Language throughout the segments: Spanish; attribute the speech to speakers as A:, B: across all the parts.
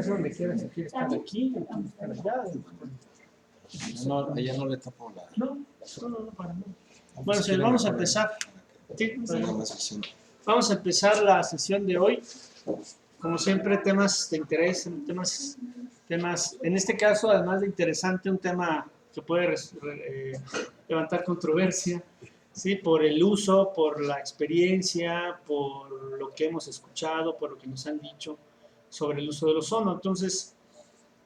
A: hace donde quiera, si quiere estar aquí, o quiere estar allá.
B: No, ella no le tapó la...
A: No, para nada. Bueno, señores, vamos a empezar. Sí, vamos a empezar la sesión de hoy. Como siempre, temas de interés, temas, en este caso, además de interesante, un tema que puede levantar controversia, ¿sí? Por el uso, por la experiencia, por lo que hemos escuchado, por lo que nos han dicho sobre el uso del ozono. Entonces,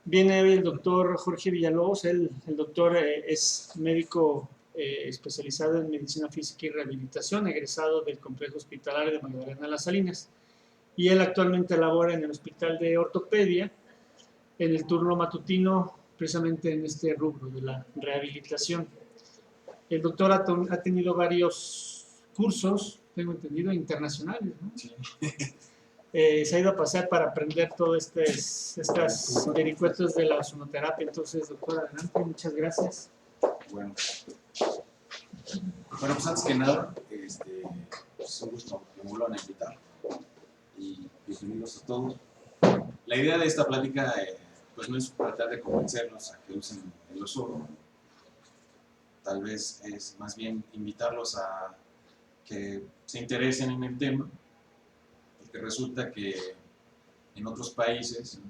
A: viene el doctor Jorge Villalobos. El doctor es médico especializado en medicina física y rehabilitación, egresado del complejo hospitalario de Magdalena Las Salinas. Y él actualmente labora en el Hospital de Ortopedia, en el turno matutino, precisamente en este rubro de la rehabilitación. El doctor ha tenido varios cursos, tengo entendido, internacionales, ¿no? Sí. Se ha ido a pasar para aprender todas estas vericuetos de la ozonoterapia. Entonces, doctor, adelante, muchas gracias.
B: Bueno, pues antes que nada, es un gusto que me vuelvan a invitar y bienvenidos a todos. La idea de esta plática pues no es tratar de convencerlos a que usen el ozono, tal vez es más bien invitarlos a que se interesen en el tema, porque resulta que en otros países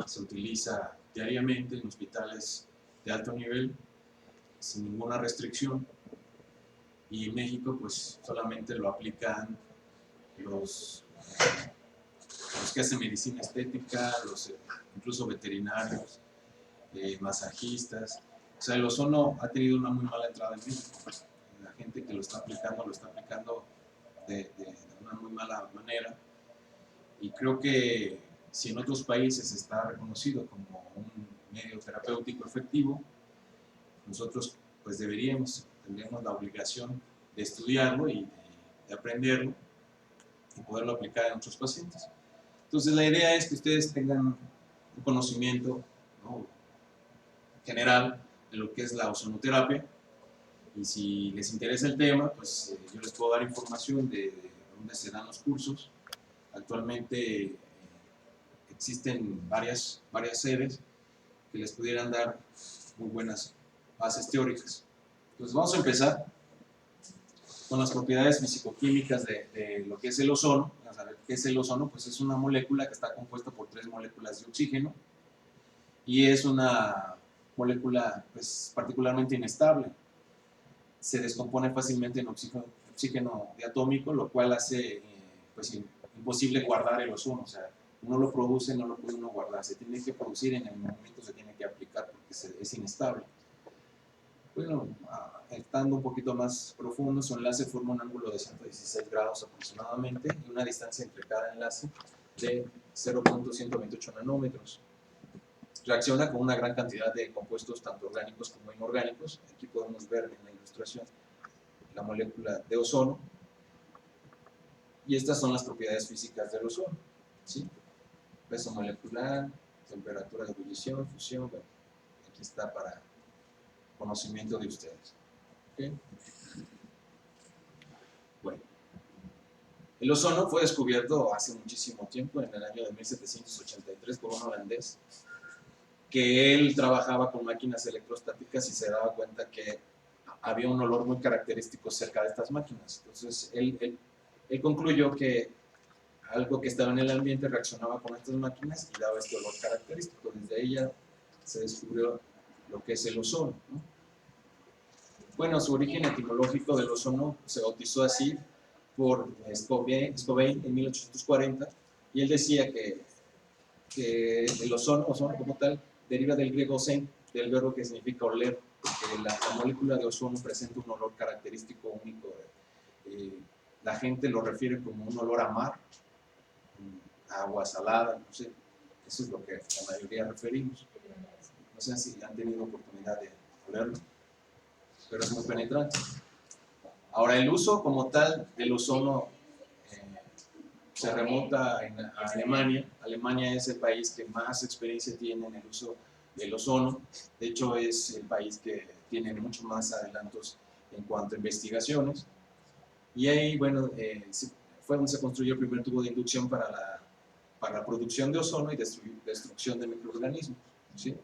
B: se utiliza diariamente en hospitales de alto nivel sin ninguna restricción, y en México pues solamente lo aplican los que hacen medicina estética, incluso veterinarios, masajistas. O sea, el ozono ha tenido una muy mala entrada en México. La gente que lo está aplicando de una muy mala manera, y creo que si en otros países está reconocido como un medio terapéutico efectivo, nosotros pues tendríamos la obligación de estudiarlo y de aprenderlo y poderlo aplicar en otros pacientes. Entonces la idea es que ustedes tengan un conocimiento, ¿no?, general de lo que es la ozonoterapia, y si les interesa el tema, pues yo les puedo dar información de dónde se dan los cursos. Actualmente existen varias sedes que les pudieran dar muy buenas bases teóricas. Entonces vamos a empezar con las propiedades fisicoquímicas de lo que es el ozono. Vamos a ver qué es el ozono. Pues es una molécula que está compuesta por 3 moléculas de oxígeno, y es una molécula pues particularmente inestable. Se descompone fácilmente en oxígeno diatómico, lo cual hace pues imposible guardar el ozono. O sea, uno lo produce, no lo puede uno guardar, se tiene que producir en el momento, se tiene que aplicar porque es inestable. Bueno, estando un poquito más profundo, su enlace forma un ángulo de 116 grados aproximadamente y una distancia entre cada enlace de 0.128 nanómetros. Reacciona con una gran cantidad de compuestos, tanto orgánicos como inorgánicos. Aquí podemos ver en la ilustración la molécula de ozono, y estas son las propiedades físicas del ozono, ¿sí? Peso molecular, temperatura de ebullición, fusión. Bueno, aquí está para conocimiento de ustedes. ¿Okay? Bueno, el ozono fue descubierto hace muchísimo tiempo, en el año de 1783, por un holandés, que él trabajaba con máquinas electrostáticas y se daba cuenta que había un olor muy característico cerca de estas máquinas. Entonces él concluyó que algo que estaba en el ambiente reaccionaba con estas máquinas y daba este olor característico. Desde ella se descubrió lo que es el ozono, ¿no? Bueno, su origen etimológico del ozono se bautizó así por Scobie en 1840, y él decía que el ozono como tal deriva del griego ozen, del verbo que significa oler, que la molécula de ozono presenta un olor característico único. La gente lo refiere como un olor a mar, agua salada, no sé, eso es lo que la mayoría referimos. No sé si han tenido oportunidad de olerlo, pero es muy penetrante. Ahora, el uso como tal del ozono se remonta a Alemania. Alemania es el país que más experiencia tiene en el uso del ozono. De hecho, es el país que tiene mucho más adelantos en cuanto a investigaciones. Y ahí, bueno, fue donde se construyó el primer tubo de inducción para la producción de ozono y destrucción de microorganismos, ¿sí?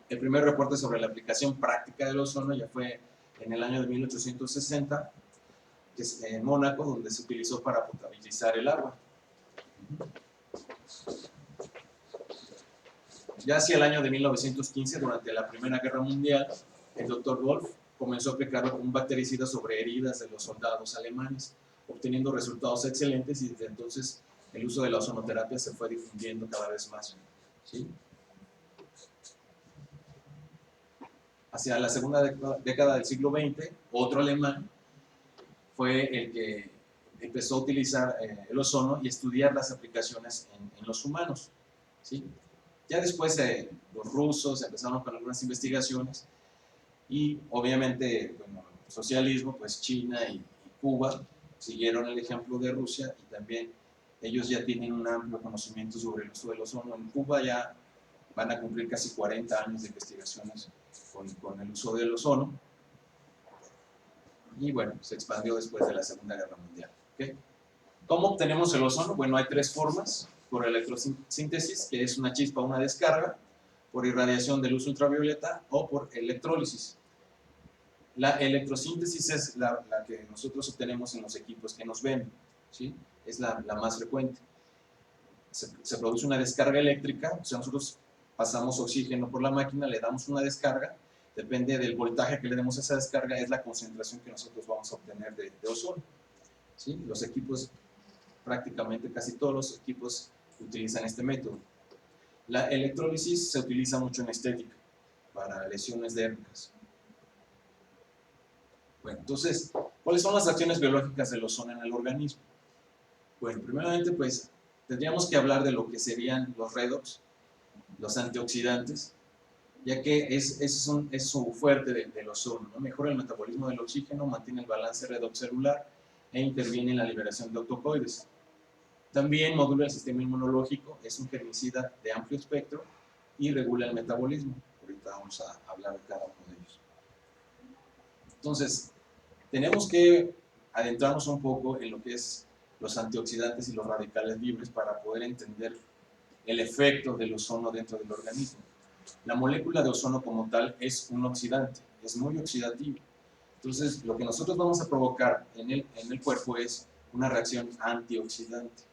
B: El primer reporte sobre la aplicación práctica del ozono ya fue en el año de 1860, que es en Mónaco, donde se utilizó para potabilizar el agua. Ya hacia el año de 1915, durante la Primera Guerra Mundial, el Dr. Wolf comenzó a aplicarlo como un bactericida sobre heridas de los soldados alemanes, obteniendo resultados excelentes, y desde entonces el uso de la ozonoterapia se fue difundiendo cada vez más, ¿sí? Hacia la segunda década del siglo XX, otro alemán fue el que empezó a utilizar el ozono y estudiar las aplicaciones en los humanos, ¿sí? Ya después los rusos empezaron con algunas investigaciones y obviamente, bueno, el socialismo, pues China y Cuba siguieron el ejemplo de Rusia, y también ellos ya tienen un amplio conocimiento sobre el uso del ozono. En Cuba ya van a cumplir casi 40 años de investigaciones con el uso del ozono, y bueno, se expandió después de la Segunda Guerra Mundial, ¿okay? ¿Cómo obtenemos el ozono? Bueno, hay tres formas: por electrosíntesis, que es una chispa o una descarga; por irradiación de luz ultravioleta; o por electrólisis. La electrosíntesis es la que nosotros obtenemos en los equipos que nos ven, ¿sí? Es la más frecuente. Se produce una descarga eléctrica, o sea, nosotros pasamos oxígeno por la máquina, le damos una descarga, depende del voltaje que le demos a esa descarga, es la concentración que nosotros vamos a obtener de ozono, ¿sí? Los equipos, prácticamente casi todos los equipos utilizan este método. La electrólisis se utiliza mucho en estética, para lesiones dérmicas. Bueno, entonces, ¿cuáles son las acciones biológicas del ozono en el organismo? Bueno, primeramente, pues, tendríamos que hablar de lo que serían los redox, los antioxidantes, ya que es su fuerte del ozono, ¿no? Mejora el metabolismo del oxígeno, mantiene el balance redox celular e interviene en la liberación de autocoides. También modula el sistema inmunológico, es un germicida de amplio espectro y regula el metabolismo. Ahorita vamos a hablar de cada uno de ellos. Entonces, tenemos que adentrarnos un poco en lo que es los antioxidantes y los radicales libres para poder entender el efecto del ozono dentro del organismo. La molécula de ozono como tal es un oxidante, es muy oxidativo. Entonces, lo que nosotros vamos a provocar en el cuerpo es una reacción antioxidante,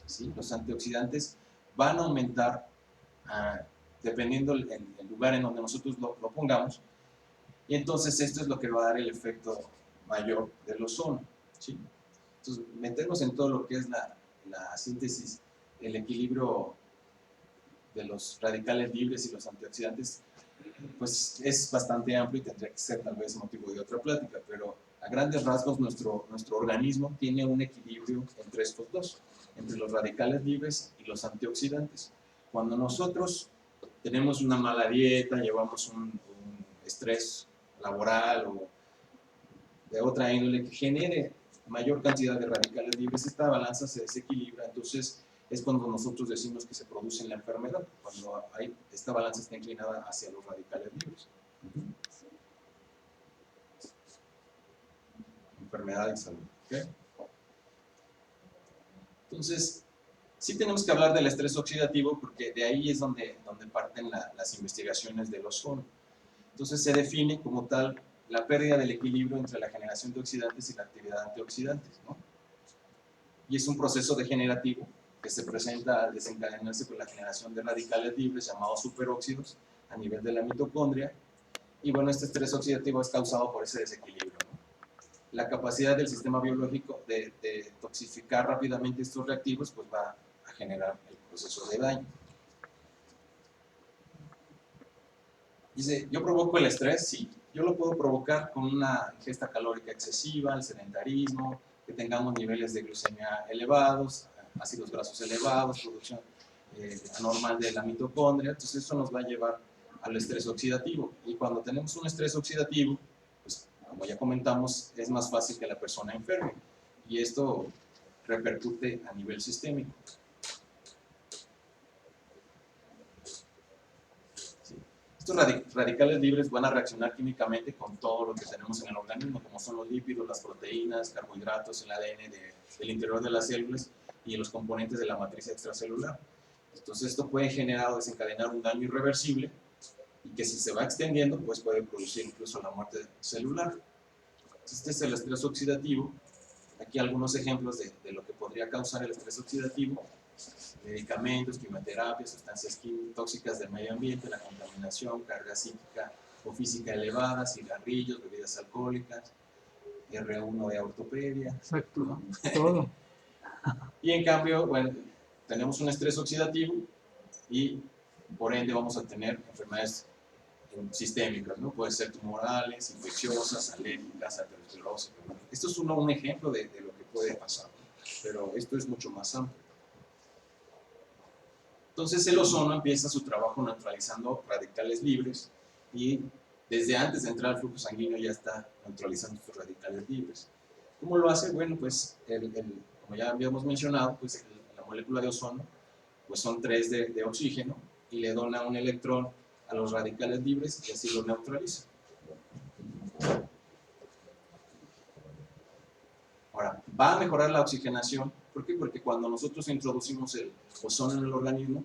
B: ¿sí? Los antioxidantes van a aumentar, dependiendo el lugar en donde nosotros lo pongamos, y entonces esto es lo que va a dar el efecto mayor del ozono, ¿sí? Entonces, meternos en todo lo que es la síntesis, el equilibrio de los radicales libres y los antioxidantes, pues es bastante amplio y tendría que ser tal vez motivo de otra plática, pero a grandes rasgos nuestro organismo tiene un equilibrio entre estos dos, entre los radicales libres y los antioxidantes. Cuando nosotros tenemos una mala dieta, llevamos un estrés laboral o de otra índole que genere mayor cantidad de radicales libres, esta balanza se desequilibra, entonces es cuando nosotros decimos que se produce la enfermedad, cuando esta balanza está inclinada hacia los radicales libres. Enfermedad y salud, ¿okay? Entonces, sí tenemos que hablar del estrés oxidativo, porque de ahí es donde parten las investigaciones del ozono. Entonces se define como tal la pérdida del equilibrio entre la generación de oxidantes y la actividad antioxidante, ¿no? Y es un proceso degenerativo que se presenta al desencadenarse con la generación de radicales libres llamados superóxidos a nivel de la mitocondria. Y bueno, este estrés oxidativo es causado por ese desequilibrio, ¿no? La capacidad del sistema biológico de toxificar rápidamente estos reactivos pues va a generar el proceso de daño. Dice, ¿yo provoco el estrés? Sí, yo lo puedo provocar con una ingesta calórica excesiva, el sedentarismo, que tengamos niveles de glucemia elevados, ácidos grasos elevados, producción anormal de la mitocondria. Entonces eso nos va a llevar al estrés oxidativo, y cuando tenemos un estrés oxidativo, pues como ya comentamos, es más fácil que la persona enferme, y esto repercute a nivel sistémico. Estos radicales libres van a reaccionar químicamente con todo lo que tenemos en el organismo, como son los lípidos, las proteínas, carbohidratos, el ADN del interior de las células y los componentes de la matriz extracelular. Entonces esto puede generar o desencadenar un daño irreversible y que si se va extendiendo, pues puede producir incluso la muerte celular. Este es el estrés oxidativo. Aquí algunos ejemplos de lo que podría causar el estrés oxidativo: medicamentos, quimioterapias, sustancias tóxicas del medio ambiente, la contaminación, carga psíquica o física elevada, cigarrillos, bebidas alcohólicas, R1 de ortopedia.
A: Exacto,
B: ¿no?
A: todo.
B: Y en cambio, bueno, tenemos un estrés oxidativo y por ende vamos a tener enfermedades sistémicas, ¿no? Pueden ser tumorales, infecciosas, alérgicas, aterosclerosis. Esto es un ejemplo de lo que puede pasar, ¿no? Pero esto es mucho más amplio. Entonces el ozono empieza su trabajo neutralizando radicales libres y desde antes de entrar al flujo sanguíneo ya está neutralizando estos radicales libres. ¿Cómo lo hace? Bueno, pues como ya habíamos mencionado, pues la molécula de ozono pues son 3 de oxígeno y le dona un electrón a los radicales libres y así los neutraliza. Ahora, va a mejorar la oxigenación. ¿Por qué? Porque cuando nosotros introducimos el ozono en el organismo,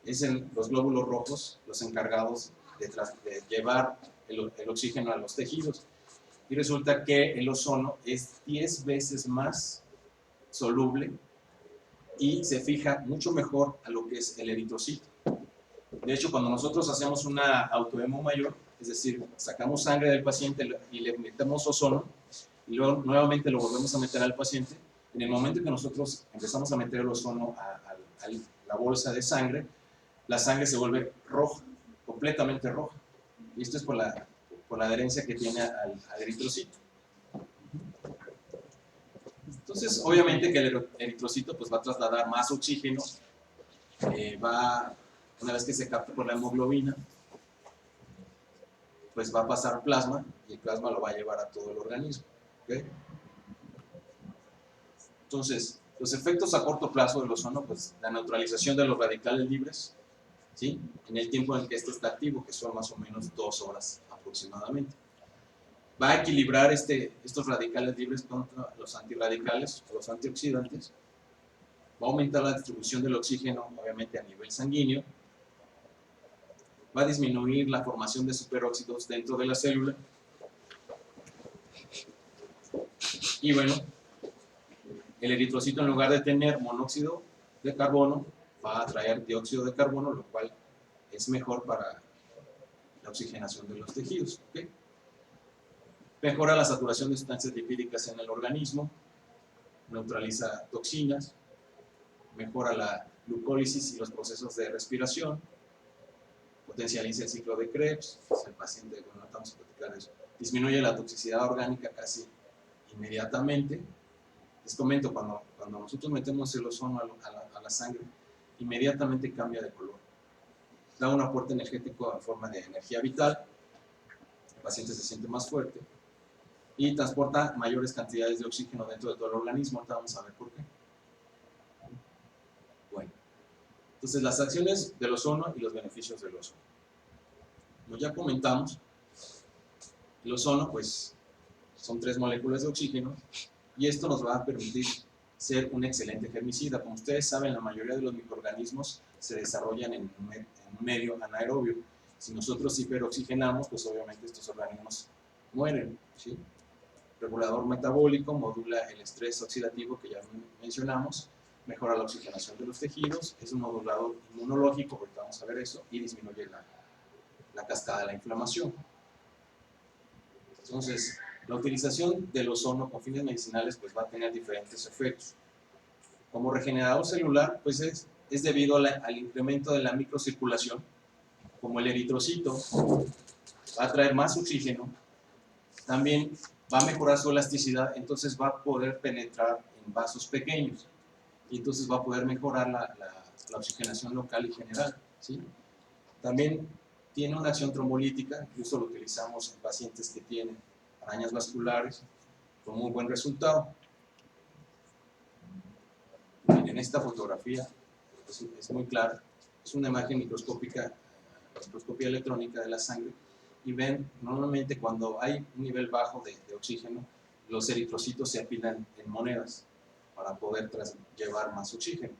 B: es los glóbulos rojos los encargados de llevar el oxígeno a los tejidos. Y resulta que el ozono es 10 veces más soluble y se fija mucho mejor a lo que es el eritrocito. De hecho, cuando nosotros hacemos una autohemo mayor, es decir, sacamos sangre del paciente y le metemos ozono, y luego nuevamente lo volvemos a meter al paciente, en el momento que nosotros empezamos a meter el ozono a la bolsa de sangre, la sangre se vuelve roja, completamente roja. Y esto es por la adherencia que tiene al eritrocito. Entonces, obviamente que el eritrocito pues, va a trasladar más oxígeno, una vez que se capta por la hemoglobina, pues va a pasar plasma y el plasma lo va a llevar a todo el organismo. ¿Okay? Entonces, los efectos a corto plazo del ozono, pues la neutralización de los radicales libres, ¿sí? En el tiempo en que este está activo, que son más o menos 2 horas aproximadamente. Va a equilibrar estos radicales libres contra los antirradicales, los antioxidantes. Va a aumentar la distribución del oxígeno, obviamente a nivel sanguíneo. Va a disminuir la formación de superóxidos dentro de la célula. Y bueno, el eritrocito, en lugar de tener monóxido de carbono, va a traer dióxido de carbono, lo cual es mejor para la oxigenación de los tejidos. ¿Okay? Mejora la saturación de sustancias lipídicas en el organismo, neutraliza toxinas, mejora la glucólisis y los procesos de respiración, potencializa el ciclo de Krebs, el paciente, bueno, estamos a platicar de eso, disminuye la toxicidad orgánica casi inmediatamente. Les comento, cuando nosotros metemos el ozono a la sangre, inmediatamente cambia de color. Da un aporte energético en forma de energía vital, el paciente se siente más fuerte y transporta mayores cantidades de oxígeno dentro de todo el organismo. Ahorita vamos a ver por qué. Bueno, entonces las acciones del ozono y los beneficios del ozono. Como ya comentamos, el ozono pues son 3 moléculas de oxígeno y esto nos va a permitir ser un excelente germicida. Como ustedes saben, la mayoría de los microorganismos se desarrollan en un medio anaerobio. Si nosotros hiperoxigenamos, pues obviamente estos organismos mueren, ¿sí? Regulador metabólico, modula el estrés oxidativo que ya mencionamos, mejora la oxigenación de los tejidos, es un modulador inmunológico, ahorita vamos a ver eso, y disminuye la cascada de la inflamación. Entonces, la utilización del ozono con fines medicinales pues va a tener diferentes efectos. Como regenerador celular, pues es debido al incremento de la microcirculación, como el eritrocito va a traer más oxígeno, también va a mejorar su elasticidad, entonces va a poder penetrar en vasos pequeños y entonces va a poder mejorar la oxigenación local y general, ¿sí? También tiene una acción trombolítica, incluso lo utilizamos en pacientes que tienen arañas vasculares con muy buen resultado. En esta fotografía es muy clara, es una imagen microscópica, microscopía electrónica de la sangre, y ven, normalmente cuando hay un nivel bajo de oxígeno, los eritrocitos se apilan en monedas para poder llevar más oxígeno.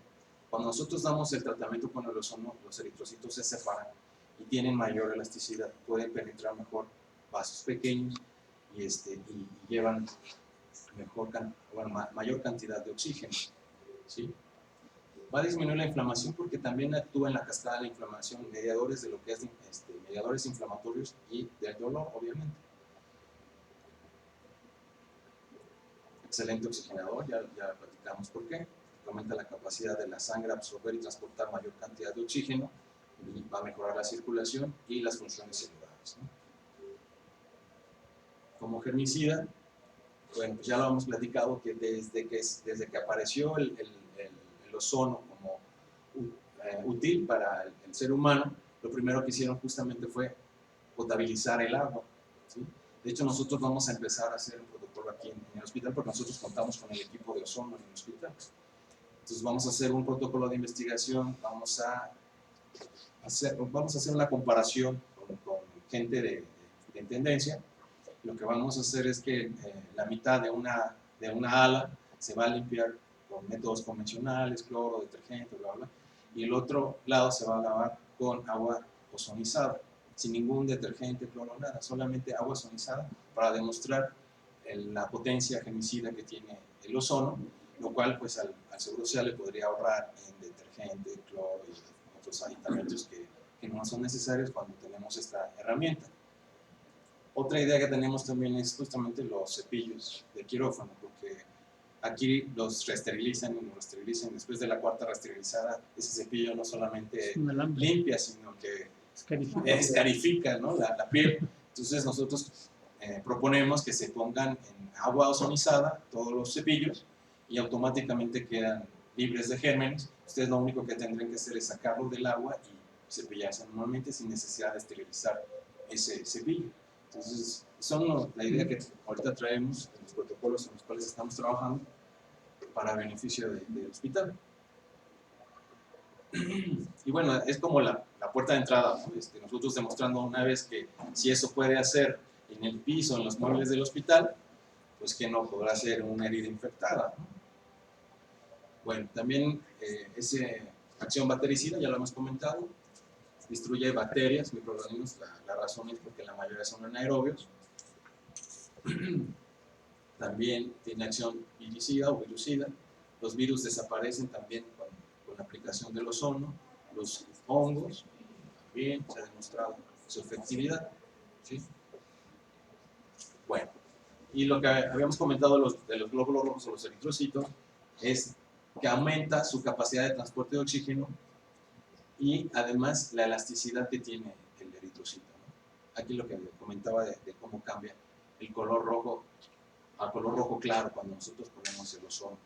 B: Cuando nosotros damos el tratamiento con el ozono, los eritrocitos se separan y tienen mayor elasticidad, pueden penetrar mejor vasos pequeños y llevan mayor cantidad de oxígeno, ¿sí? Va a disminuir la inflamación porque también actúa en la cascada de la inflamación, mediadores de lo que es mediadores inflamatorios y del dolor, obviamente. Excelente oxigenador, ya platicamos por qué. Aumenta la capacidad de la sangre a absorber y transportar mayor cantidad de oxígeno, y va a mejorar la circulación y las funciones celulares, ¿no? Como germicida, bueno, pues ya lo hemos platicado que desde que apareció el ozono como útil para el ser humano, lo primero que hicieron justamente fue potabilizar el agua, ¿sí? De hecho, nosotros vamos a empezar a hacer un protocolo aquí en el hospital porque nosotros contamos con el equipo de ozono en el hospital. Entonces vamos a hacer un protocolo de investigación, vamos a hacer una comparación con gente de intendencia. Lo que vamos a hacer es que la mitad de una ala se va a limpiar con métodos convencionales, cloro, detergente, bla, bla, y el otro lado se va a lavar con agua ozonizada, sin ningún detergente, cloro, nada, solamente agua ozonizada para demostrar la potencia germicida que tiene el ozono, lo cual pues al Seguro Social le podría ahorrar en detergente, cloro y otros aditamentos que no son necesarios cuando tenemos esta herramienta. Otra idea que tenemos también es justamente los cepillos de quirófano, porque aquí los reesterilizan y los reesterilizan. Después de la cuarta reesterilizada, ese cepillo no solamente limpia, sino que escarifica, ¿no? la piel. Entonces nosotros proponemos que se pongan en agua ozonizada todos los cepillos y automáticamente quedan libres de gérmenes. Ustedes lo único que tendrían que hacer es sacarlo del agua y cepillarse normalmente sin necesidad de esterilizar ese cepillo. Entonces, son la idea que ahorita traemos en los protocolos en los cuales estamos trabajando para beneficio del hospital. Y bueno, es como la puerta de entrada, ¿no? Nosotros demostrando una vez que si eso puede hacer en el piso, en los muebles del hospital, pues que no podrá ser una herida infectada, ¿no? Bueno, también esa acción bactericida, ya lo hemos comentado, destruye bacterias, microorganismos, la razón es porque la mayoría son anaerobios. También tiene acción viricida o virucida. Los virus desaparecen también con la aplicación del ozono. Los hongos, también se ha demostrado su efectividad, ¿sí? Bueno, y lo que habíamos comentado de los glóbulos rojos o los eritrocitos es que aumenta su capacidad de transporte de oxígeno y además la elasticidad que tiene el eritrocito, ¿no? Aquí lo que comentaba de cómo cambia el color rojo a color rojo claro cuando nosotros ponemos el ozono.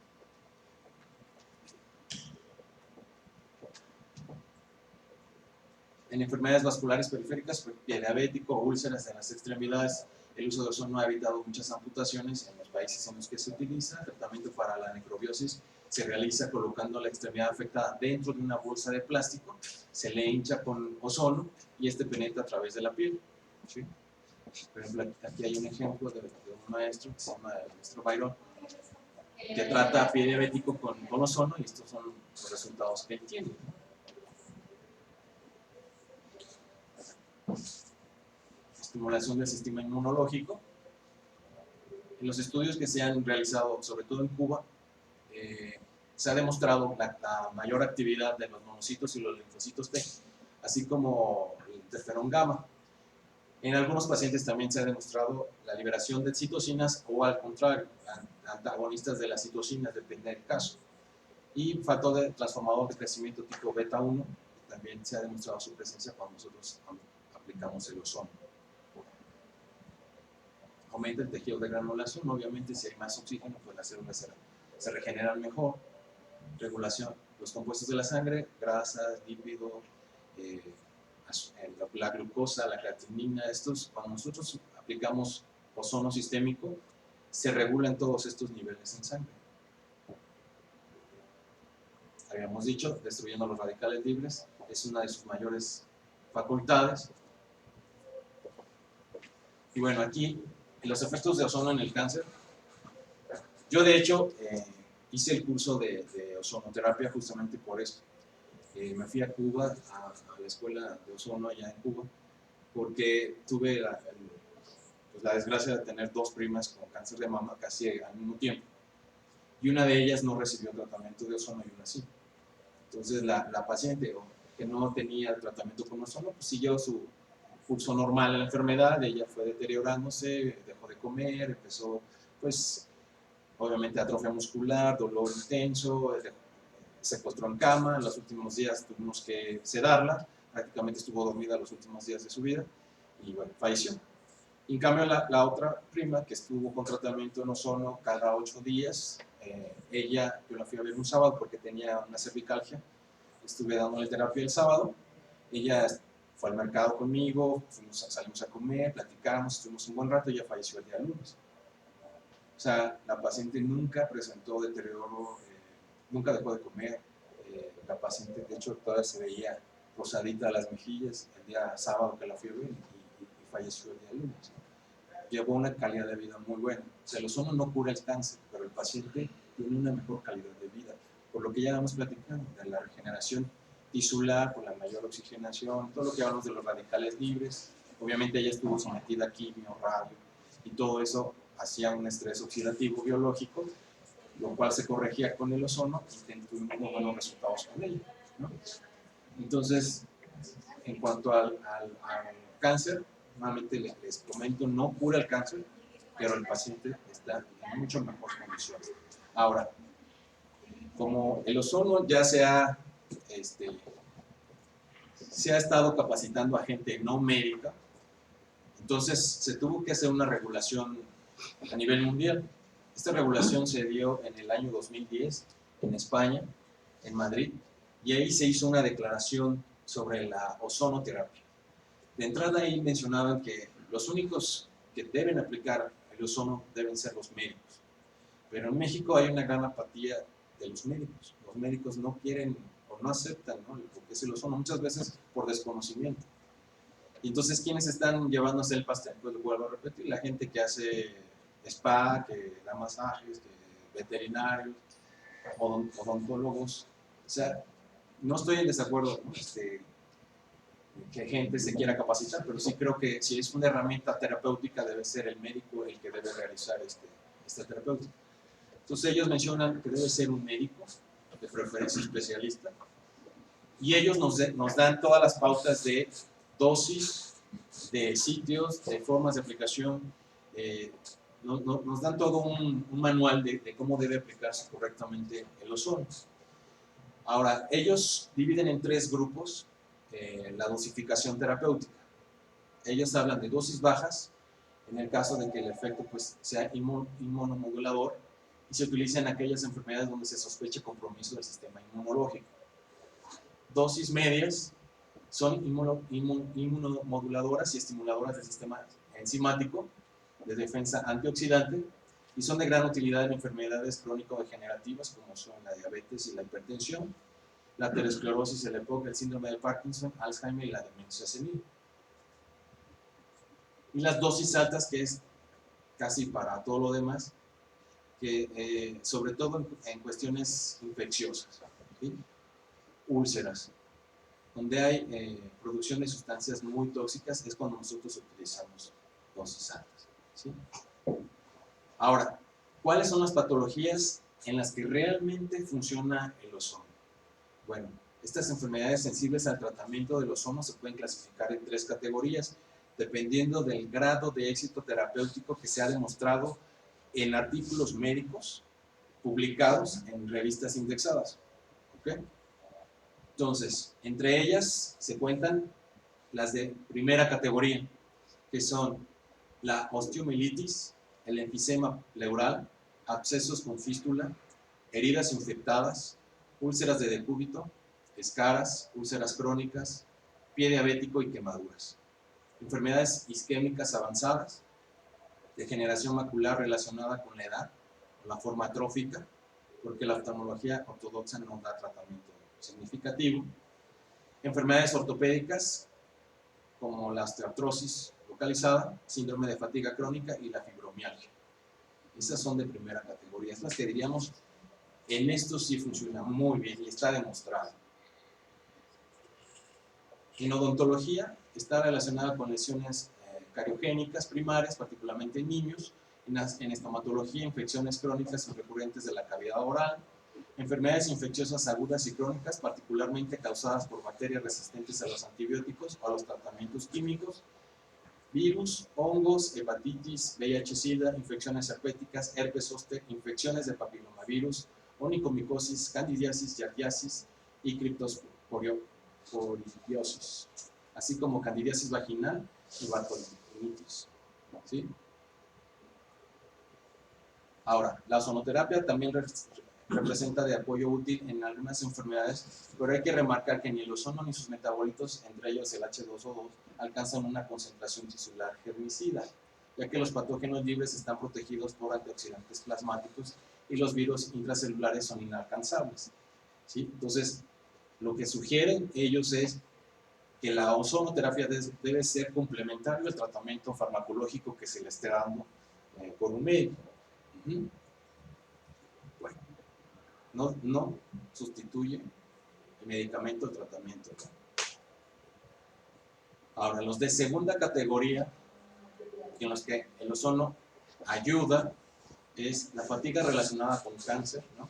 B: En enfermedades vasculares periféricas, pie diabético, úlceras en las extremidades, el uso de ozono ha evitado muchas amputaciones en los países en los que se utiliza. El tratamiento para la necrobiosis se realiza colocando la extremidad afectada dentro de una bolsa de plástico, se le hincha con ozono y este penetra a través de la piel, ¿sí? Por ejemplo, aquí hay un ejemplo de un maestro que se llama el maestro Byron, que trata a pie diabético con ozono y estos son los resultados que él tiene, ¿no? Estimulación del sistema inmunológico. En los estudios que se han realizado, sobre todo en Cuba, se ha demostrado la mayor actividad de los monocitos y los linfocitos T, así como el interferón gamma. En algunos pacientes también se ha demostrado la liberación de citocinas o al contrario, antagonistas de las citocinas, depende del caso. Y factor de transformador de crecimiento tipo beta 1, también se ha demostrado su presencia cuando nosotros aplicamos el ozono. Aumenta el tejido de granulación, obviamente si hay más oxígeno, pues las células se regeneran mejor. Regulación, los compuestos de la sangre, grasas, lípidos, la glucosa, la creatinina, estos, cuando nosotros aplicamos ozono sistémico, se regulan todos estos niveles en sangre. Habíamos dicho, destruyendo los radicales libres, es una de sus mayores facultades. Y bueno, aquí, los efectos de ozono en el cáncer. Yo, de hecho, hice el curso de ozonoterapia justamente por eso. Me fui a Cuba, a la escuela de ozono allá en Cuba, porque tuve la desgracia de tener 2 primas con cáncer de mama casi al mismo tiempo. Y una de ellas no recibió tratamiento de ozono y una sí. Entonces la paciente que no tenía tratamiento con ozono, pues siguió su curso normal en la enfermedad, ella fue deteriorándose, dejó de comer, empezó pues obviamente atrofia muscular, dolor intenso, se postró en cama, en los últimos días tuvimos que sedarla, prácticamente estuvo dormida los últimos días de su vida y bueno, falleció. En cambio, la otra prima que estuvo con tratamiento en ozono cada 8 días, yo la fui a ver un sábado porque tenía una cervicalgia, estuve dándole terapia el sábado, ella fue al mercado conmigo, salimos a comer, platicamos, estuvimos un buen rato y ella falleció el día lunes. O sea, la paciente nunca presentó deterioro, nunca dejó de comer, la paciente de hecho todavía se veía rosadita a las mejillas el día sábado que la fui a ver y falleció el día lunes. Llevó una calidad de vida muy buena. O sea, el ozono no cura el cáncer, pero el paciente tiene una mejor calidad de vida. Por lo que ya vamos platicando, de la regeneración tisular, con la mayor oxigenación, todo lo que hablamos de los radicales libres. Obviamente ella estuvo sometida a quimio, radio, y todo eso hacía un estrés oxidativo biológico, lo cual se corregía con el ozono y tuvimos buenos resultados con ella, ¿no? Entonces, en cuanto al cáncer, nuevamente les comento, no cura el cáncer, pero el paciente está en mucho mejor condición. Ahora, como el ozono ya se ha estado capacitando a gente no médica, entonces se tuvo que hacer una regulación a nivel mundial. Esta regulación se dio en el año 2010 en España, en Madrid, y ahí se hizo una declaración sobre la ozonoterapia. De entrada ahí mencionaban que los únicos que deben aplicar el ozono deben ser los médicos. Pero en México hay una gran apatía de los médicos. Los médicos no quieren o no aceptan, ¿no?, lo que es el ozono, muchas veces por desconocimiento. Y entonces, ¿quiénes están llevándose el pastel? Pues lo vuelvo a repetir, la gente que hace spa, que da masajes, que veterinarios, odontólogos. O sea, no estoy en desacuerdo, ¿no?, que gente se quiera capacitar, pero sí creo que si es una herramienta terapéutica debe ser el médico el que debe realizar esta terapéutica. Entonces ellos mencionan que debe ser un médico, de preferencia especialista, y ellos nos dan todas las pautas de dosis, de sitios, de formas de aplicación, nos dan todo un manual de cómo debe aplicarse correctamente el ozono. Ahora, ellos dividen en 3 grupos la dosificación terapéutica. Ellos hablan de dosis bajas, en el caso de que el efecto pues, sea inmunomodulador, y se utiliza en aquellas enfermedades donde se sospeche compromiso del sistema inmunológico. Dosis medias son inmunomoduladoras y estimuladoras del sistema enzimático de defensa antioxidante y son de gran utilidad en enfermedades crónico-degenerativas como son la diabetes y la hipertensión, la aterosclerosis, el EPOC, el síndrome de Parkinson, Alzheimer y la demencia senil. Y las dosis altas, que es casi para todo lo demás, que sobre todo en cuestiones infecciosas, ¿sí?, úlceras, donde hay producción de sustancias muy tóxicas, es cuando nosotros utilizamos dosis altas, ¿sí? Ahora, ¿cuáles son las patologías en las que realmente funciona el ozono? Bueno, estas enfermedades sensibles al tratamiento del ozono se pueden clasificar en 3 categorías, dependiendo del grado de éxito terapéutico que se ha demostrado en artículos médicos publicados en revistas indexadas. ¿Okay? Entonces, entre ellas se cuentan las de primera categoría, que son la osteomielitis, el enfisema pleural, abscesos con fístula, heridas infectadas, úlceras de decúbito, escaras, úlceras crónicas, pie diabético y quemaduras. Enfermedades isquémicas avanzadas, degeneración macular relacionada con la edad, o la forma atrófica, porque la oftalmología ortodoxa no da tratamiento significativo. Enfermedades ortopédicas, como la osteoartrosis localizada, síndrome de fatiga crónica y la fibromialgia. Esas son de primera categoría, es las que diríamos En esto sí funciona muy bien y está demostrado. En odontología está relacionada con lesiones cariogénicas primarias, particularmente en niños. En estomatología, infecciones crónicas y recurrentes de la cavidad oral. Enfermedades infecciosas agudas y crónicas, particularmente causadas por bacterias resistentes a los antibióticos o a los tratamientos químicos. Virus, hongos, hepatitis, VIH-Sida, infecciones herpéticas, herpes zóster, infecciones de papilomavirus, onicomicosis, candidiasis, yardiasis y criptosporidiosis, así como candidiasis vaginal y bartolinitis. ¿Sí? Ahora, la ozonoterapia también representa de apoyo útil en algunas enfermedades, pero hay que remarcar que ni el ozono ni sus metabolitos, entre ellos el H2O2, alcanzan una concentración tisular germicida, ya que los patógenos libres están protegidos por antioxidantes plasmáticos y los virus intracelulares son inalcanzables. ¿Sí? Entonces, lo que sugieren ellos es que la ozonoterapia debe ser complementario al tratamiento farmacológico que se le esté dando por un médico. Bueno, no sustituye el medicamento o tratamiento. Ahora, los de segunda categoría, en los que el ozono ayuda, es la fatiga relacionada con cáncer, ¿no?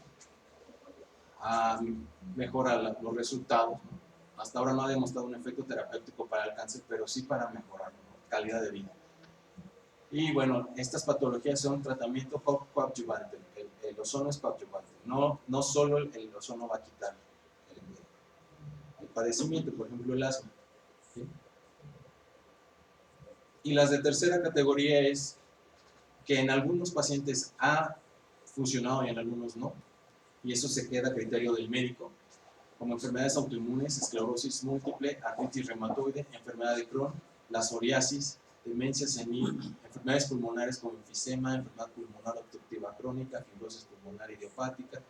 B: Mejora los resultados, ¿no? Hasta ahora no ha demostrado un efecto terapéutico para el cáncer, pero sí para mejorar, ¿no?, calidad de vida. Y bueno, estas patologías son tratamiento coadyuvante. El ozono es coadyuvante. No solo el ozono va a quitar el padecimiento, por ejemplo el asma. ¿Sí? Y las de tercera categoría es que en algunos pacientes ha funcionado y en algunos no. Y eso se queda a criterio del médico, como enfermedades autoinmunes, esclerosis múltiple, artritis reumatoide, enfermedad de Crohn, la psoriasis, demencia senil, enfermedades pulmonares como enfisema, enfermedad pulmonar obstructiva crónica, fibrosis pulmonar idiopática,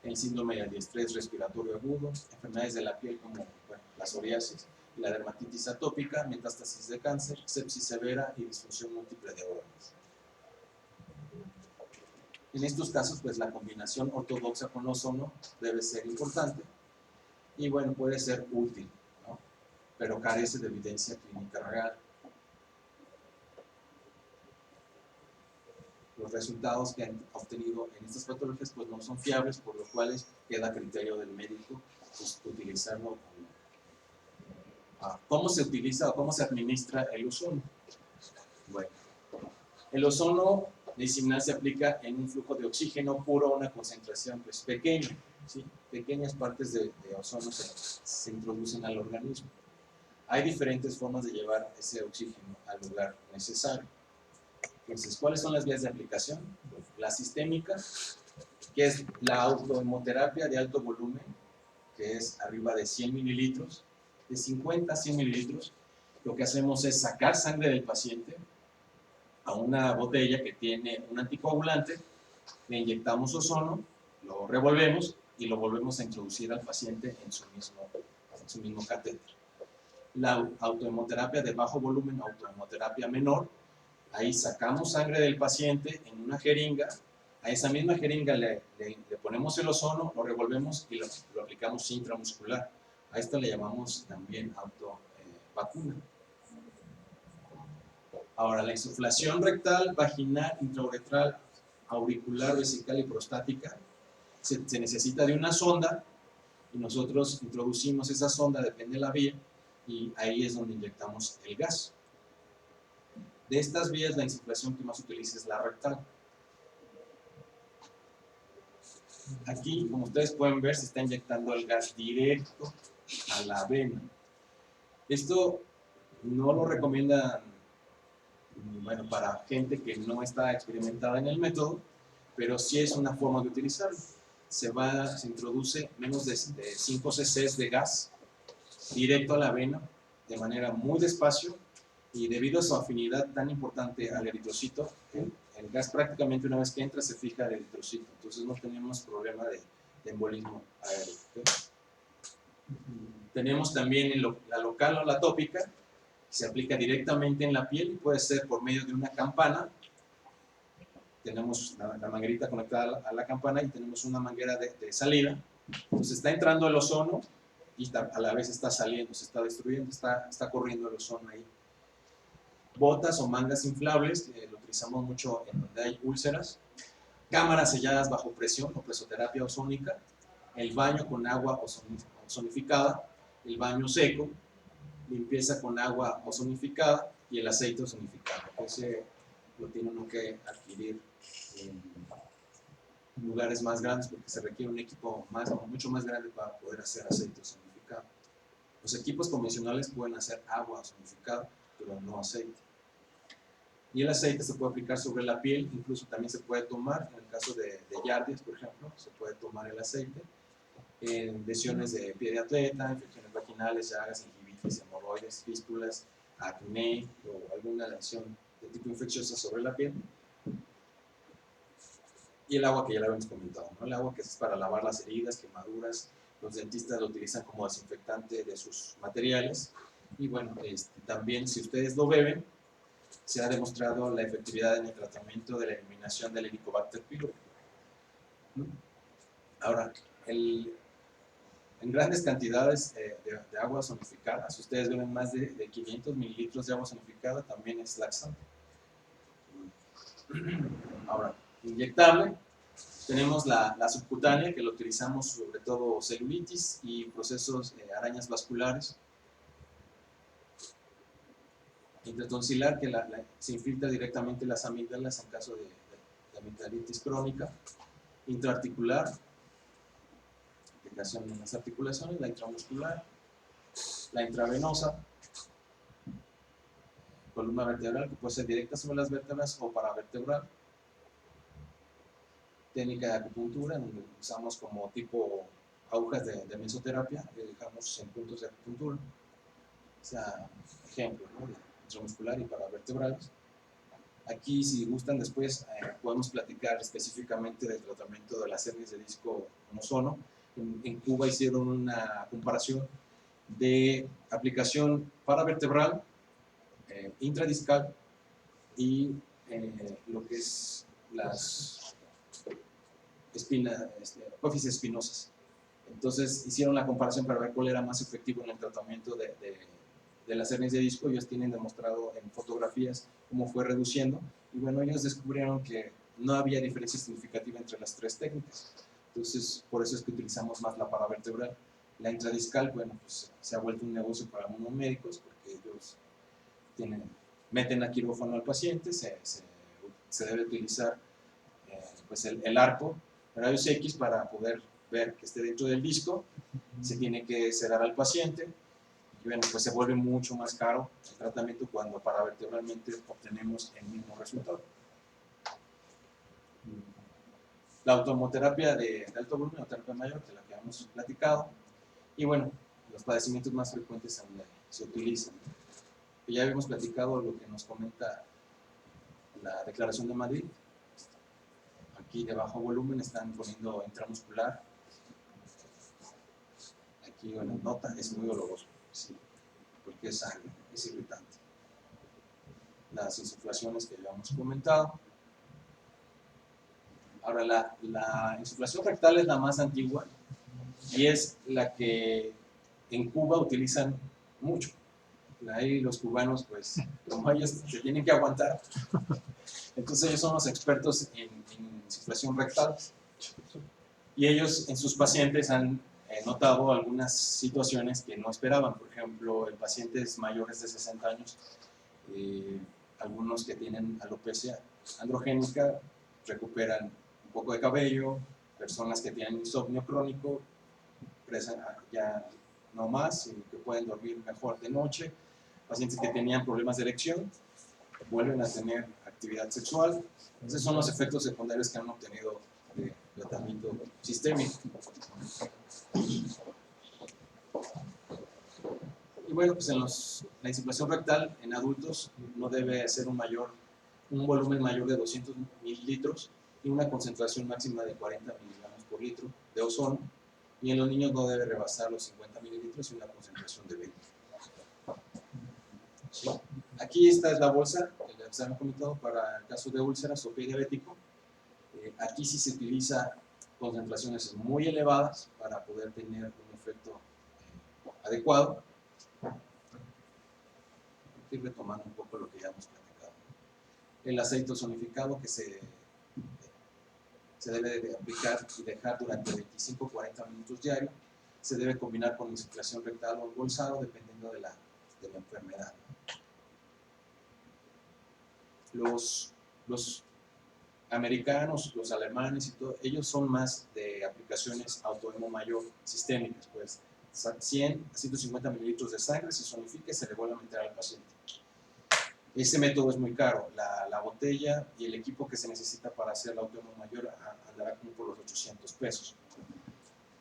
B: el síndrome de estrés respiratorio agudo, enfermedades de la piel como la psoriasis y la dermatitis atópica, metástasis de cáncer, sepsis severa y disfunción múltiple de órganos. En estos casos, pues la combinación ortodoxa con ozono debe ser importante y bueno, puede ser útil, ¿no?, pero carece de evidencia clínica real. Los resultados que han obtenido en estas patologías pues no son fiables, por lo cual queda a criterio del médico pues, utilizarlo. ¿Cómo se utiliza o cómo se administra el ozono? Bueno, el ozono medicinal se aplica en un flujo de oxígeno puro a una concentración pues pequeña, ¿sí? Pequeñas partes de ozono se introducen al organismo. Hay diferentes formas de llevar ese oxígeno al lugar necesario. Entonces, ¿cuáles son las vías de aplicación? La sistémica, que es la autohemoterapia de alto volumen, que es arriba de 100 mililitros, de 50 a 100 mililitros. Lo que hacemos es sacar sangre del paciente a una botella que tiene un anticoagulante, le inyectamos ozono, lo revolvemos y lo volvemos a introducir al paciente en su mismo catéter. La autohemoterapia de bajo volumen, autohemoterapia menor, ahí sacamos sangre del paciente en una jeringa, a esa misma jeringa le ponemos el ozono, lo revolvemos y lo aplicamos intramuscular. A esto le llamamos también autovacuna. Ahora, la insuflación rectal, vaginal, intrauretral, auricular, vesical y prostática se necesita de una sonda y nosotros introducimos esa sonda, depende de la vía, y ahí es donde inyectamos el gas. De estas vías, la insuflación que más se utiliza es la rectal. Aquí, como ustedes pueden ver, se está inyectando el gas directo a la vena. Esto no lo recomiendan, bueno, para gente que no está experimentada en el método, pero sí es una forma de utilizarlo. Se introduce menos de 5 cc de gas directo a la vena de manera muy despacio, y debido a su afinidad tan importante al eritrocito, el gas prácticamente una vez que entra se fija al eritrocito, entonces no tenemos problema de embolismo aéreo. ¿Okay? Tenemos también la local o la tópica, se aplica directamente en la piel y puede ser por medio de una campana. tenemos la manguerita conectada a la campana y tenemos una manguera de salida. Entonces está entrando el ozono y a la vez está saliendo, se está destruyendo, está corriendo el ozono ahí. Botas o mangas inflables, lo utilizamos mucho en donde hay úlceras. Cámaras selladas bajo presión o presoterapia ozónica. El baño con agua ozonificada. El baño seco. Limpieza con agua ozonificada y el aceite ozonificado. Ese lo tiene uno que adquirir en lugares más grandes porque se requiere un equipo mucho más grande para poder hacer aceite ozonificado. Los equipos convencionales pueden hacer agua ozonificada, pero no aceite. Y el aceite se puede aplicar sobre la piel, incluso también se puede tomar, en el caso de Yardias, por ejemplo, se puede tomar el aceite en lesiones de pie de atleta, infecciones vaginales, llagas, gingivitis, hemorroides, fístulas, acné o alguna lesión de tipo infecciosa sobre la piel. Y el agua que ya lo habíamos comentado, ¿no? El agua que es para lavar las heridas, quemaduras, los dentistas lo utilizan como desinfectante de sus materiales. Y bueno, también si ustedes lo beben, se ha demostrado la efectividad en el tratamiento de la eliminación del Helicobacter pylori. Ahora, en grandes cantidades de agua ozonificada, si ustedes beben más de 500 mililitros de agua ozonificada, también es laxante. Ahora, inyectable, tenemos la subcutánea, que lo utilizamos sobre todo celulitis y procesos de arañas vasculares. Intratonsilar, que se infiltra directamente las amígdalas en caso de amigdalitis crónica. Intraarticular, aplicación en las articulaciones. La intramuscular, la intravenosa, columna vertebral, que puede ser directa sobre las vértebras o paravertebral. Técnica de acupuntura, en donde usamos como tipo agujas de mesoterapia, que dejamos en puntos de acupuntura. O sea, ejemplo, ¿no? Intramuscular y paravertebrales. Aquí, si gustan, después podemos platicar específicamente del tratamiento de las hernias de disco con ozono. En Cuba hicieron una comparación de aplicación paravertebral, intradiscal y lo que es las apófisis espinosas. Entonces hicieron la comparación para ver cuál era más efectivo en el tratamiento de las hernias de disco. Ellos tienen demostrado en fotografías cómo fue reduciendo, y bueno, ellos descubrieron que no había diferencia significativa entre las tres técnicas. Entonces, por eso es que utilizamos más la paravertebral. La intradiscal, bueno, pues se ha vuelto un negocio para algunos médicos porque ellos meten a quirófano al paciente, se debe utilizar pues el arco, rayos X, para poder ver que esté dentro del disco. Se tiene que sedar al paciente. Y bueno, pues se vuelve mucho más caro el tratamiento cuando paravertebralmente obtenemos el mismo resultado. La automoterapia de alto volumen o terapia mayor, de la que hemos platicado. Y bueno, los padecimientos más frecuentes donde se utilizan. Ya habíamos platicado lo que nos comenta la Declaración de Madrid. Aquí de bajo volumen están poniendo intramuscular. Aquí, bueno, nota, es muy doloroso, sí, porque es sangre, es irritante. Las insuflaciones que ya hemos comentado. Ahora, la insuflación rectal es la más antigua y es la que en Cuba utilizan mucho. Ahí los cubanos, pues, como ellos se tienen que aguantar, entonces ellos son los expertos en insuflación rectal. Y ellos en sus pacientes han notado algunas situaciones que no esperaban. Por ejemplo, en pacientes mayores de 60 años, algunos que tienen alopecia androgénica recuperan un poco de cabello, personas que tienen insomnio crónico, ya no más, y que pueden dormir mejor de noche, pacientes que tenían problemas de erección, vuelven a tener actividad sexual. Esos son los efectos secundarios que han obtenido de tratamiento sistémico. Y bueno, pues la insuflación rectal en adultos no debe ser un volumen mayor de 200 mililitros y una concentración máxima de 40 miligramos por litro de ozono, y en los niños no debe rebasar los 50 mililitros y una concentración de 20. ¿Sí? Aquí esta es la bolsa que les había comentado para el caso de úlceras o pie diabético. Aquí sí se utiliza concentraciones muy elevadas para poder tener un efecto adecuado. Estoy retomando un poco lo que ya hemos platicado. El aceite ozonificado que se debe de aplicar y dejar durante 25-40 minutos diarios. Se debe combinar con insuflación rectal o embolsado dependiendo de la enfermedad. Los americanos, los alemanes y todo, ellos son más de aplicaciones autohemo mayor sistémicas, pues 100 a 150 mililitros de sangre se zonifica y se le vuelve a meter al paciente. Ese método es muy caro, la botella y el equipo que se necesita para hacer la autohemo mayor andará como por los 800 pesos.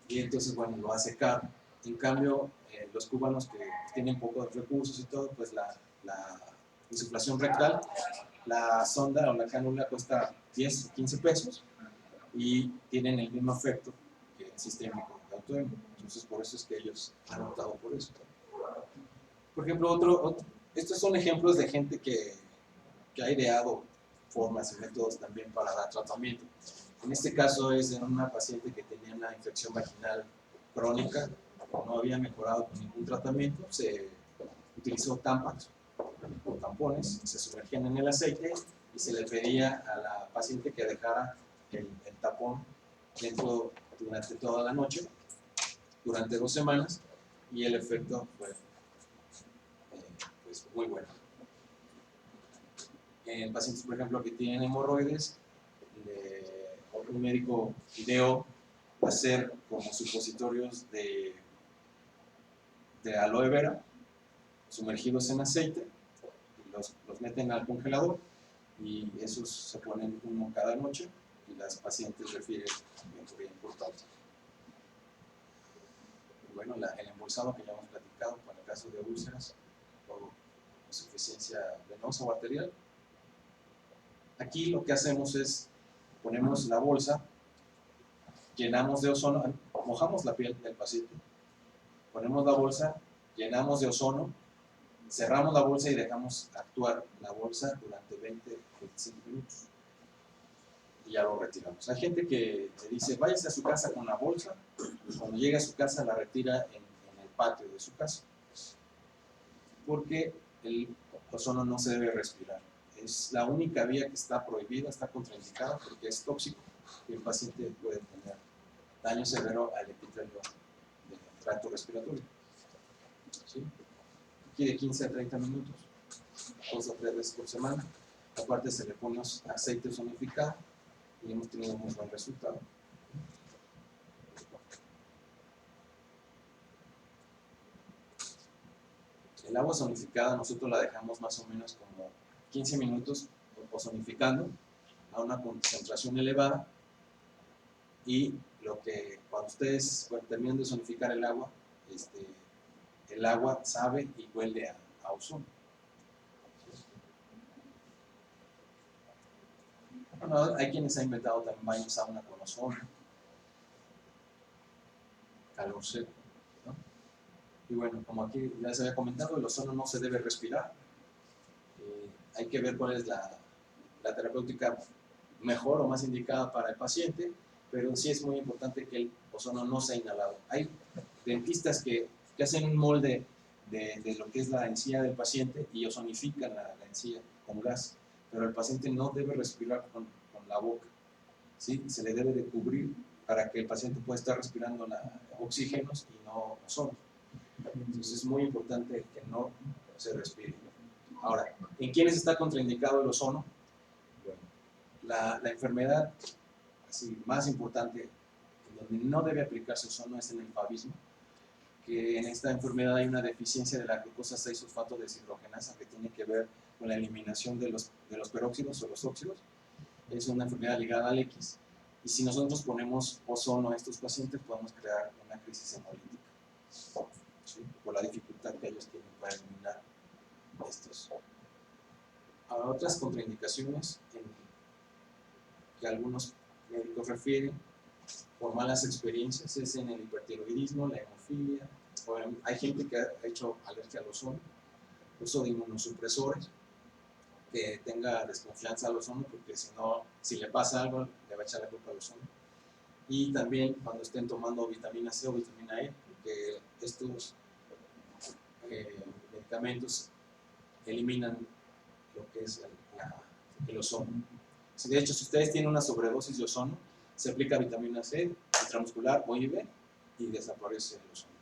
B: Y entonces, bueno, lo hace caro. En cambio, los cubanos que tienen pocos recursos y todo, pues la insuflación rectal, la sonda o la cánula cuesta 10 o 15 pesos y tienen el mismo efecto que el sistémico de autohemo. Entonces, por eso es que ellos han optado por eso. Por ejemplo, estos son ejemplos de gente que ha ideado formas y métodos también para dar tratamiento. En este caso es en una paciente que tenía una infección vaginal crónica, no había mejorado con ningún tratamiento, se utilizó Tampax o tampones, se sumergían en el aceite y se le pedía a la paciente que dejara el tapón dentro durante toda la noche, durante 2 semanas, y el efecto fue pues muy bueno. En pacientes, por ejemplo, que tienen hemorroides, un médico ideó hacer como supositorios de aloe vera sumergidos en aceite, los meten al congelador y esos se ponen uno cada noche y las pacientes refieren mejoría importante. Bueno, el embolsado que ya hemos platicado para el caso de úlceras o insuficiencia venosa o arterial. Aquí lo que hacemos es ponemos la bolsa, llenamos de ozono, mojamos la piel del paciente, ponemos la bolsa, llenamos de ozono, cerramos la bolsa y dejamos actuar la bolsa durante 20-25 minutos y ya lo retiramos. Hay gente que te dice, váyase a su casa con la bolsa, y cuando llega a su casa la retira en el patio de su casa, porque el ozono no se debe respirar. Es la única vía que está prohibida, está contraindicada porque es tóxico y el paciente puede tener daño severo al epitelio del tracto respiratorio. ¿Sí? Aquí de 15 a 30 minutos, 2 o 3 veces por semana. Aparte se le pone aceite ozonificado y hemos tenido un muy buen resultado. El agua ozonificada nosotros la dejamos más o menos como 15 minutos ozonificando a una concentración elevada y cuando ustedes terminan de ozonificar el agua sabe y huele a ozono. Bueno, hay quienes han inventado también baños sauna con ozono, calor seco, ¿no? Y bueno, como aquí ya se había comentado, el ozono no se debe respirar. Hay que ver cuál es la terapéutica mejor o más indicada para el paciente, pero sí es muy importante que el ozono no sea inhalado. Hay dentistas que hacen un molde de lo que es la encía del paciente y ozonifican la encía con gas, pero el paciente no debe respirar con la boca, ¿sí? Se le debe de cubrir para que el paciente pueda estar respirando oxígenos y no ozono. Entonces es muy importante que no se respire. Ahora, ¿en quiénes está contraindicado el ozono? Bueno, la enfermedad así, más importante, en donde no debe aplicarse ozono, es en el favismo, que en esta enfermedad hay una deficiencia de la glucosa 6-fosfato deshidrogenasa que tiene que ver con la eliminación de los peróxidos o los óxidos. Es una enfermedad ligada al X. Y si nosotros ponemos ozono a estos pacientes, podemos crear una crisis hemolítica, ¿sí? Por la dificultad que ellos tienen para eliminar estos. Ahora, otras contraindicaciones que algunos médicos refieren por malas experiencias es en el hipertiroidismo, la hemofilia. Hay gente que ha hecho alergia al ozono, uso de inmunosupresores, que tenga desconfianza al ozono, porque si no, si le pasa algo, le va a echar la culpa al ozono. Y también cuando estén tomando vitamina C o vitamina E, porque estos medicamentos eliminan lo que es el ozono. De hecho, si ustedes tienen una sobredosis de ozono, se aplica vitamina C intramuscular o IV y desaparece el ozono.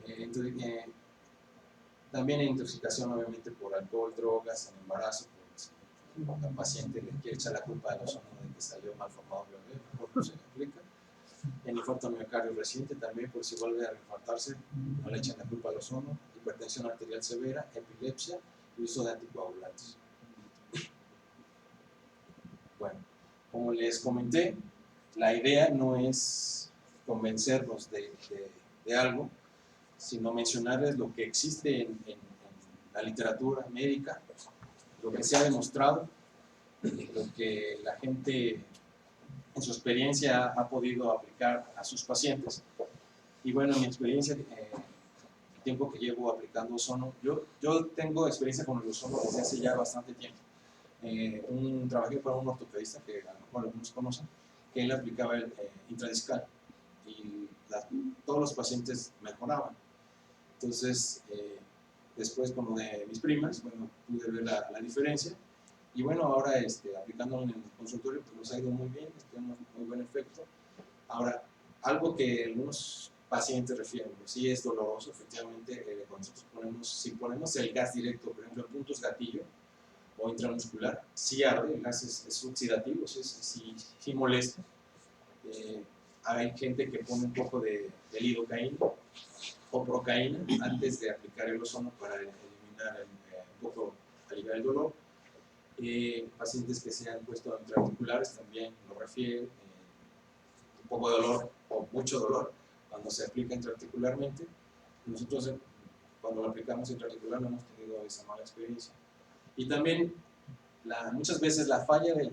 B: Entonces, también hay intoxicación, obviamente, por alcohol, drogas, en embarazo. Pues, la paciente le quiere echar la culpa del ozono de que salió mal formado el bebé, mejor no se le aplica. En infarto miocardio reciente también, por si vuelve a infartarse, no le echan la culpa al ozono. Hipertensión arterial severa, epilepsia y uso de anticoagulantes. Bueno, como les comenté, la idea no es convencernos de algo, sino mencionarles lo que existe en la literatura médica, lo que se ha demostrado, lo que la gente en su experiencia ha podido aplicar a sus pacientes. Y bueno, en mi experiencia, el tiempo que llevo aplicando ozono, yo tengo experiencia con el ozono desde hace ya bastante tiempo. Trabajé para un ortopedista que a lo mejor algunos conocen, que él aplicaba el intradiscal y todos los pacientes mejoraban. Entonces, después con lo de mis primas, bueno, pude ver la diferencia. Y bueno, ahora aplicándolo en el consultorio, pues nos ha ido muy bien, tenemos muy buen efecto. Ahora, algo que algunos pacientes refieren, pues sí es doloroso, efectivamente, cuando nosotros si ponemos el gas directo, por ejemplo, en puntos gatillo o intramuscular, sí arde, el gas es oxidativo, sí molesta. Hay gente que pone un poco de lidocaína o procaína antes de aplicar el ozono para eliminar un poco, aliviar el dolor. Pacientes que se han puesto intraarticulares también lo refieren, un poco de dolor o mucho dolor cuando se aplica intraarticularmente. Nosotros cuando lo aplicamos intraarticular no hemos tenido esa mala experiencia. Y también muchas veces la falla del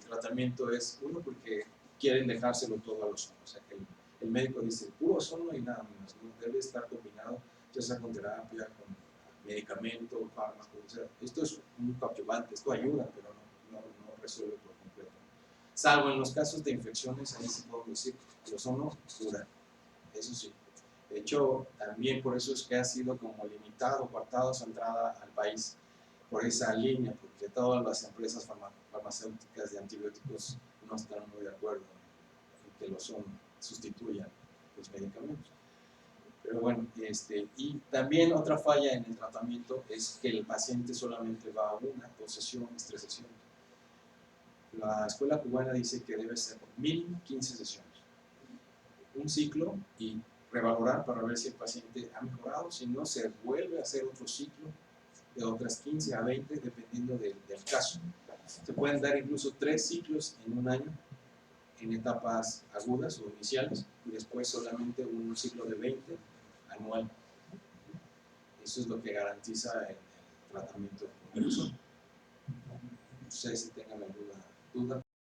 B: tratamiento es, uno, porque quieren dejárselo todo al ozono, o sea que el médico dice puro ozono y nada más, ¿no? Debe estar combinado ya sea con terapia, con medicamento, fármaco, o sea, esto es un coadyuvante, esto ayuda, pero no resuelve por completo. Salvo en los casos de infecciones, ahí sí podemos decir que el ozono cura, eso sí. De hecho, también por eso es que ha sido como limitado, coartado su entrada al país por esa línea, porque todas las empresas farmacéuticas de antibióticos no están muy de acuerdo en que el ozono sustituya los medicamentos. Pero bueno, y también otra falla en el tratamiento es que el paciente solamente va a una, 2 sesiones, 3 sesiones. La escuela cubana dice que debe ser mínimo 15 sesiones. Un ciclo y revalorar para ver si el paciente ha mejorado, si no se vuelve a hacer otro ciclo de otras 15 a 20 dependiendo del caso. Se pueden dar incluso 3 ciclos en un año en etapas agudas o iniciales y después solamente un ciclo de 20 anual. Eso es lo que garantiza el tratamiento con el ozono. No sé si tengan alguna duda.